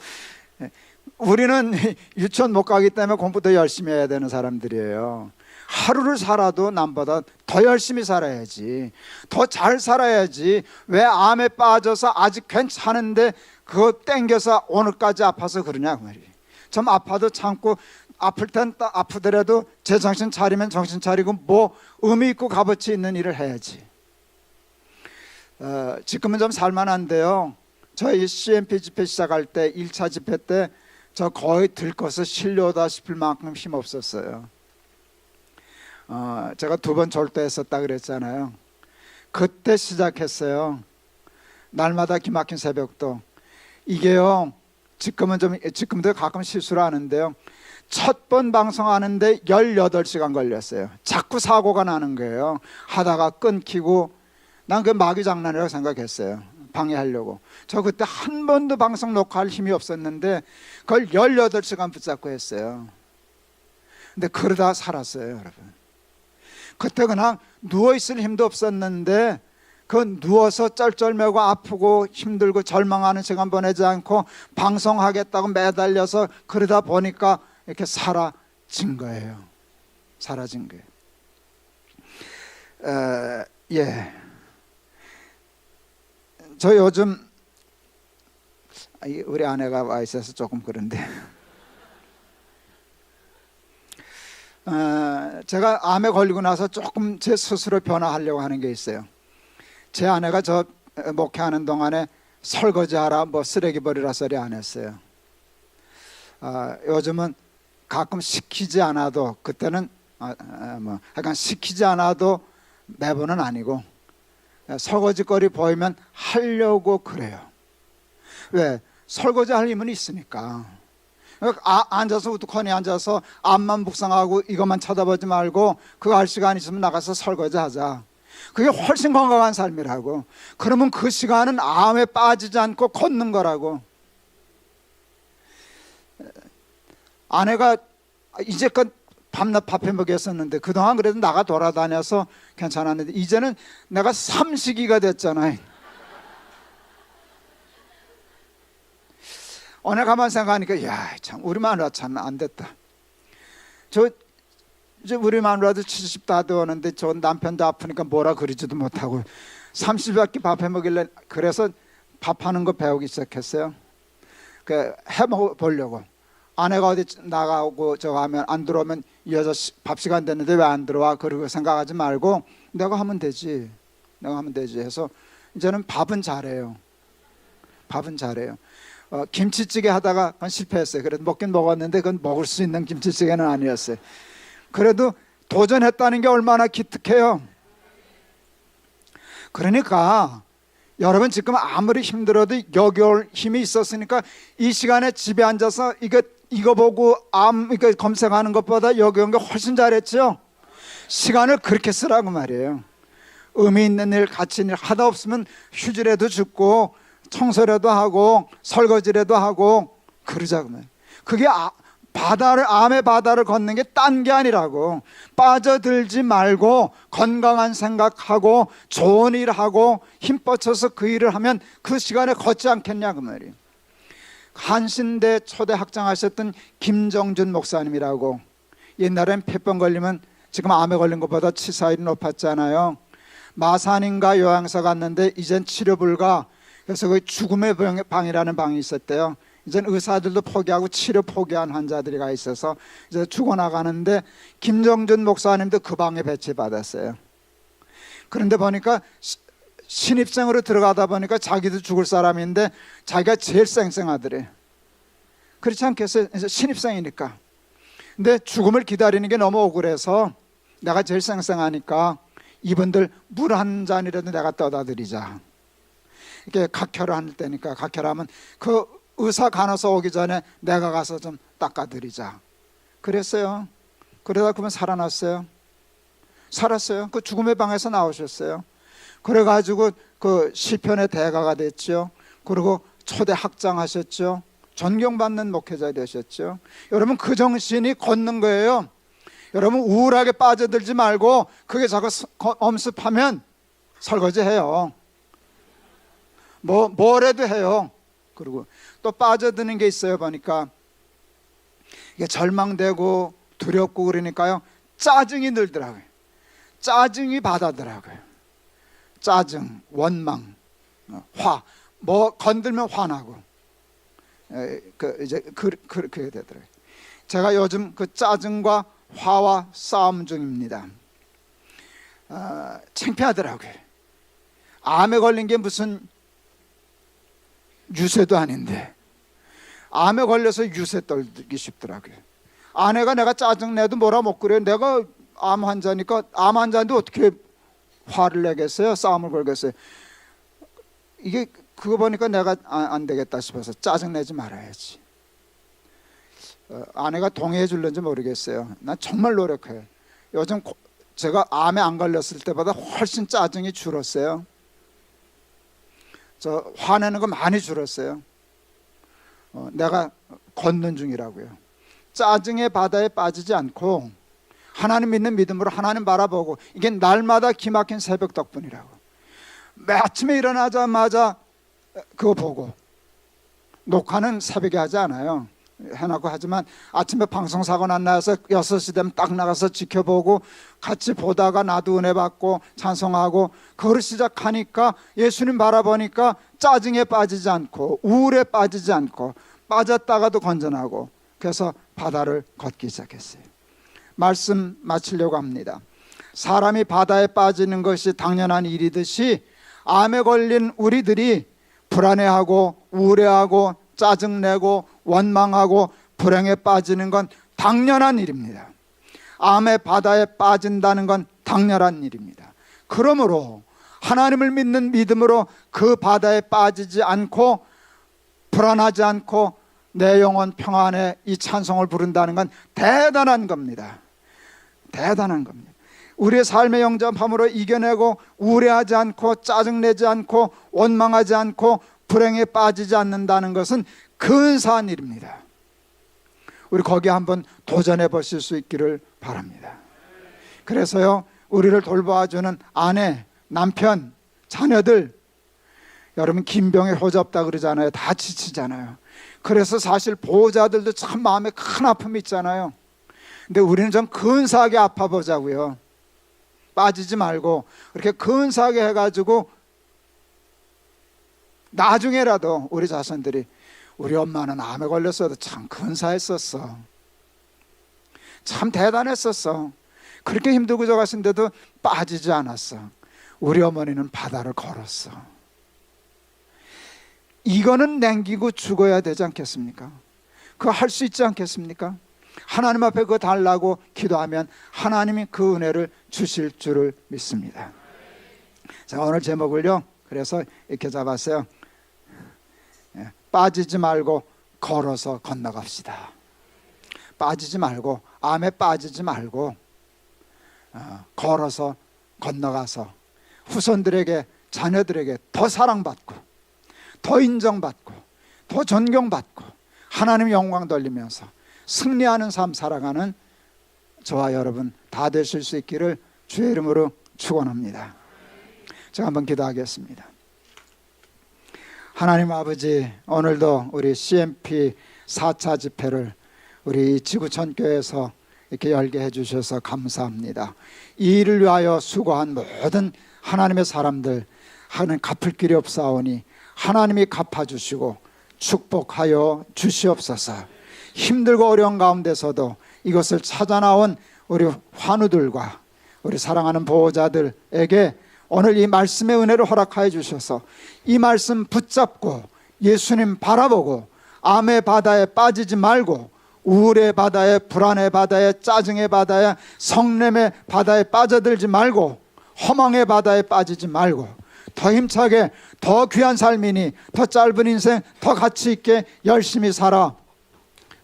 우리는 유치원 못 가기 때문에 공부 더 열심히 해야 되는 사람들이에요. 하루를 살아도 남보다 더 열심히 살아야지, 더 잘 살아야지. 왜 암에 빠져서 아직 괜찮은데 그거 땡겨서 오늘까지 아파서 그러냐 그 말이에요. 좀 아파도 참고 아플 땐 아프더라도 제정신 차리면 정신 차리고 뭐 의미 있고 값어치 있는 일을 해야지. 지금은 좀 살만한데요. 저희 CMP 집회 시작할 때 1차 집회 때 저 거의 들것서 실려오다 싶을 만큼 힘없었어요. 제가 2번 절도했었다 그랬잖아요. 그때 시작했어요. 날마다 기막힌 새벽도. 이게요 지금도 가끔 실수를 하는데요, 첫 번 방송하는데 18시간 걸렸어요. 자꾸 사고가 나는 거예요. 하다가 끊기고, 난 그 마귀 장난이라고 생각했어요. 방해하려고. 저 그때 한 번도 방송 녹화할 힘이 없었는데 그걸 18시간 붙잡고 했어요. 근데 그러다 살았어요, 여러분. 그때 그냥 누워있을 힘도 없었는데 그 누워서 쩔쩔매고 아프고 힘들고 절망하는 시간 보내지 않고 방송하겠다고 매달려서 그러다 보니까 이렇게 사라진 거예요. 사라진 거예요. 예. 저 요즘 우리 아내가 와 있어서 조금 그런데 제가 암에 걸리고 나서 조금 제 스스로 변화하려고 하는 게 있어요. 제 아내가 저 목회하는 동안에 설거지하라 뭐 쓰레기 버리라 소리 안 했어요. 요즘은 가끔 시키지 않아도, 그때는 뭐 약간 시키지 않아도 매번은 아니고 설거지거리 보이면 하려고 그래요. 왜? 설거지 할 힘은 있으니까. 앉아서 우두커니 앉아서 앞만 묵상하고 이것만 쳐다보지 말고 그거 할 시간 있으면 나가서 설거지 하자. 그게 훨씬 건강한 삶이라고. 그러면 그 시간은 암에 빠지지 않고 걷는 거라고. 아내가 이제껏 밤낮 밥해 먹였었는데 그동안 그래도 나가 돌아다녀서 괜찮았는데 이제는 내가 삼식이가 됐잖아요. 어느 가만 생각하니까 야, 참 우리 마누라 참 안 됐다. 우리 마누라도 70 다 되었는데 저 남편도 아프니까 뭐라 그러지도 못하고 30밖에 밥해 먹일래. 그래서 밥하는 거 배우기 시작했어요. 해 먹어보려고. 아내가 어디 나가고 저거 하면 안 들어오면 이 여자 밥 시간 됐는데 왜 안 들어와? 그러고 생각하지 말고 내가 하면 되지 해서 이제는 밥은 잘해요. 김치찌개 하다가 그건 실패했어요. 그래도 먹긴 먹었는데 그건 먹을 수 있는 김치찌개는 아니었어요. 그래도 도전했다는 게 얼마나 기특해요. 그러니까 여러분 지금 아무리 힘들어도 여겨올 힘이 있었으니까 이 시간에 집에 앉아서 이거 보고 이거 검색하는 것보다 여기 온 게 훨씬 잘했죠. 시간을 그렇게 쓰라고 말이에요. 의미 있는 일, 가치 있는 일 하다 없으면 휴지라도 줍고 청소라도 하고 설거지라도 하고 그러자고 말이에요. 그게 암의 바다를 걷는 게 딴 게 아니라고. 빠져들지 말고 건강한 생각하고 좋은 일하고 힘 뻗쳐서 그 일을 하면 그 시간에 걷지 않겠냐고 말이에요. 한신대 초대 학장하셨던 김정준 목사님이라고. 옛날엔 폐병 걸리면 지금 암에 걸린 것보다 치사율이 높았잖아요. 마산인가 요양사 갔는데 이젠 치료 불가. 그래서 그 죽음의 방이라는 방이 있었대요. 이제 의사들도 포기하고 치료 포기한 환자들이 있어서 이제 죽어나가는데 김정준 목사님도 그 방에 배치받았어요. 그런데 보니까 신입생으로 들어가다 보니까 자기도 죽을 사람인데 자기가 제일 쌩쌩하더래. 그렇지 않겠어요? 신입생이니까. 근데 죽음을 기다리는 게 너무 억울해서 내가 제일 쌩쌩하니까 이분들 물 한 잔이라도 내가 떠다 드리자. 이렇게 각혈을 할 때니까 각혈하면 그 의사 간호사 오기 전에 내가 가서 좀 닦아드리자. 그랬어요. 그러다 그러면 살았어요. 그 죽음의 방에서 나오셨어요. 그래가지고 그 시편의 대가가 됐죠. 그리고 초대 학장하셨죠. 존경받는 목회자 되셨죠. 여러분 그 정신이 걷는 거예요. 여러분 우울하게 빠져들지 말고 그게 자꾸 엄습하면 설거지해요. 뭐라도 해요. 그리고 또 빠져드는 게 있어요. 보니까 이게 절망되고 두렵고 그러니까요 짜증이 늘더라고요. 짜증이 바다더라고요. 짜증, 원망, 화, 뭐 건들면 화나고 그렇게 되더라고요. 제가 요즘 그 짜증과 화와 싸움 중입니다. 창피하더라고요. 암에 걸린 게 무슨 유세도 아닌데 암에 걸려서 유세 떨기 쉽더라고요. 아내가 내가 짜증내도 뭐라 못 그래요. 내가 암 환자니까 암 환자인데 어떻게 화를 내겠어요? 싸움을 걸겠어요? 그거 보니까 내가 안 되겠다 싶어서 짜증내지 말아야지. 아내가 동의해 줄는지 모르겠어요. 난 정말 노력해요. 요즘 제가 암에 안 걸렸을 때보다 훨씬 짜증이 줄었어요. 저 화내는 거 많이 줄었어요. 내가 걷는 중이라고요. 짜증의 바다에 빠지지 않고 하나님 믿는 믿음으로 하나님 바라보고, 이게 날마다 기막힌 새벽 덕분이라고. 매 아침에 일어나자마자 그거 보고, 녹화는 새벽에 하지 않아요. 해놓고 하지만 아침에 방송 사고 나서 6시 되면 딱 나가서 지켜보고 같이 보다가 나도 은혜 받고 찬송하고, 그걸 시작하니까 예수님 바라보니까 짜증에 빠지지 않고 우울에 빠지지 않고, 빠졌다가도 건전하고, 그래서 바다를 걷기 시작했어요. 말씀 마치려고 합니다. 사람이 바다에 빠지는 것이 당연한 일이듯이 암에 걸린 우리들이 불안해하고 우울해하고 짜증내고 원망하고 불행에 빠지는 건 당연한 일입니다. 암의 바다에 빠진다는 건 당연한 일입니다. 그러므로 하나님을 믿는 믿음으로 그 바다에 빠지지 않고 불안하지 않고 내 영혼 평안에 이 찬송을 부른다는 건 대단한 겁니다. 대단한 겁니다. 우리의 삶의 영접함으로 이겨내고 우울해하지 않고 짜증내지 않고 원망하지 않고 불행에 빠지지 않는다는 것은 근사한 일입니다. 우리 거기에 한번 도전해 보실 수 있기를 바랍니다. 그래서요, 우리를 돌봐주는 아내, 남편, 자녀들, 여러분 김병에 효잡다 그러잖아요. 다 지치잖아요. 그래서 사실 보호자들도 참 마음에 큰 아픔이 있잖아요. 근데 우리는 좀 근사하게 아파보자고요. 빠지지 말고 그렇게 근사하게 해가지고 나중에라도 우리 자손들이, 우리 엄마는 암에 걸렸어도 참 근사했었어, 참 대단했었어, 그렇게 힘들고 저가신데도 빠지지 않았어, 우리 어머니는 바다를 걸었어. 이거는 남기고 죽어야 되지 않겠습니까? 그거 할 수 있지 않겠습니까? 하나님 앞에 그거 달라고 기도하면 하나님이 그 은혜를 주실 줄을 믿습니다. 자, 오늘 제목을요, 그래서 이렇게 잡았어요. 빠지지 말고 걸어서 건너갑시다. 빠지지 말고, 암에 빠지지 말고 걸어서 건너가서 후손들에게, 자녀들에게 더 사랑받고 더 인정받고 더 존경받고 하나님 영광 돌리면서 승리하는 삶 살아가는 저와 여러분 다 되실 수 있기를 주의 이름으로 축원합니다. 제가 한번 기도하겠습니다. 하나님 아버지, 오늘도 우리 CMP 4차 집회를 우리 지구촌교회에서 이렇게 열게 해주셔서 감사합니다. 이 일을 위하여 수고한 모든 하나님의 사람들, 하나님 갚을 길이 없사오니 하나님이 갚아주시고 축복하여 주시옵소서. 힘들고 어려운 가운데서도 이것을 찾아 나온 우리 환우들과 우리 사랑하는 보호자들에게 오늘 이 말씀의 은혜를 허락하여 주셔서 이 말씀 붙잡고 예수님 바라보고 암의 바다에 빠지지 말고 우울의 바다에, 불안의 바다에, 짜증의 바다에, 성냄의 바다에 빠져들지 말고 허망의 바다에 빠지지 말고 더 힘차게, 더 귀한 삶이니 더 짧은 인생 더 가치 있게 열심히 살아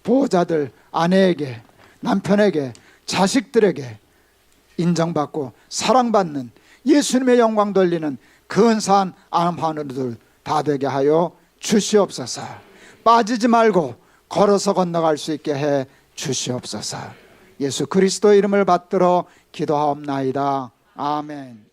보호자들, 아내에게, 남편에게, 자식들에게 인정받고 사랑받는 예수님의 영광 돌리는 근사한 암 환우들 다 되게 하여 주시옵소서. 빠지지 말고 걸어서 건너갈 수 있게 해 주시옵소서. 예수 그리스도 이름을 받들어 기도하옵나이다. 아멘.